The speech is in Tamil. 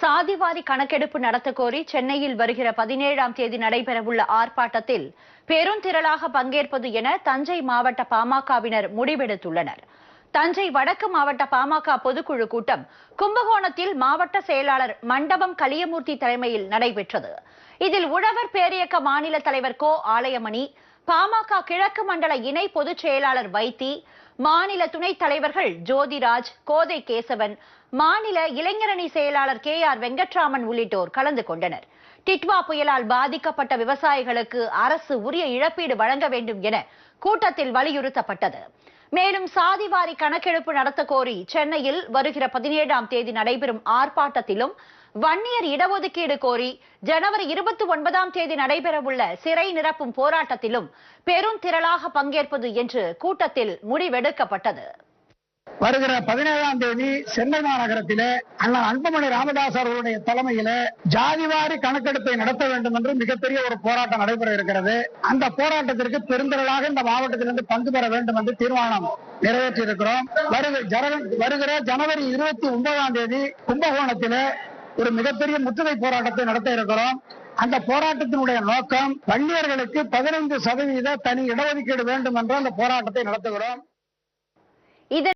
சாதிவாரி கணக்கெடுப்பு நடத்த கோரி சென்னையில் வருகிற 17ஆம் தேதி நடைபெறவுள்ள ஆர்ப்பாட்டத்தில் பெருந்திரளாக பங்கேற்பது என தஞ்சை மாவட்ட பாமகவினர் முடிவெடுத்துள்ளனர். தஞ்சை வடக்கு மாவட்ட பாமக பொதுக்குழு கூட்டம் கும்பகோணத்தில் மாவட்ட செயலாளர் மண்டபம் கலியமூர்த்தி தலைமையில் நடைபெற்றது. இதில் உழவர் பேரியக்க மாநில தலைவர் கோ ஆலயமணி, பாமக கிழக்கு மண்டல இணை பொதுச் செயலாளர் வைத்தி, மாநில துணைத் தலைவர்கள் ஜோதிராஜ், கோதை கேசவன், மாநில இளைஞரணி செயலாளர் KR வெங்கட்ராமன் உள்ளிட்டோர் கலந்து கொண்டனர். டிட்வா புயலால் பாதிக்கப்பட்ட விவசாயிகளுக்கு அரசு உரிய இழப்பீடு வழங்க வேண்டும் என கூட்டத்தில் வலியுறுத்தப்பட்டது. மேலும் சாதிவாரி கணக்கெடுப்பு நடத்த கோரி சென்னையில் வருகிற 17ஆம் தேதி நடைபெறும் ஆர்ப்பாட்டத்திலும், வன்னியர் இடஒதுக்கீடு கோரி ஜனவரி 29ஆம் தேதி நடைபெறவுள்ள சிறை நிரப்பும் போராட்டத்திலும் பெருந்திரளாக பங்கேற்பது என்று கூட்டத்தில் முடிவெடுக்கப்பட்டது. வருகிற 17ஆம் தேதி சென்னை மாநகரத்திலே அண்ணா அன்புமணி ராமதாஸ் அவர்களுடைய தலைமையில ஜாதிவாரி கணக்கெடுப்பை நடத்த வேண்டும் என்று மிகப்பெரிய ஒரு போராட்டம் நடைபெற இருக்கிறது. அந்த போராட்டத்திற்கு பெருந்திரளாக இந்த மாவட்டத்திலிருந்து பங்கு பெற வேண்டும் என்று தீர்மானம் நிறைவேற்றி இருக்கிறோம். வருகிற ஜனவரி 29ஆம் தேதி கும்பகோணத்திலே ஒரு மிகப்பெரிய முற்றுகை போராட்டத்தை நடத்த இருக்கிறோம். அந்த போராட்டத்தினுடைய நோக்கம் வன்னியர்களுக்கு 15% தனி இடஒதுக்கீடு வேண்டும் என்று அந்த போராட்டத்தை நடத்துகிறோம்.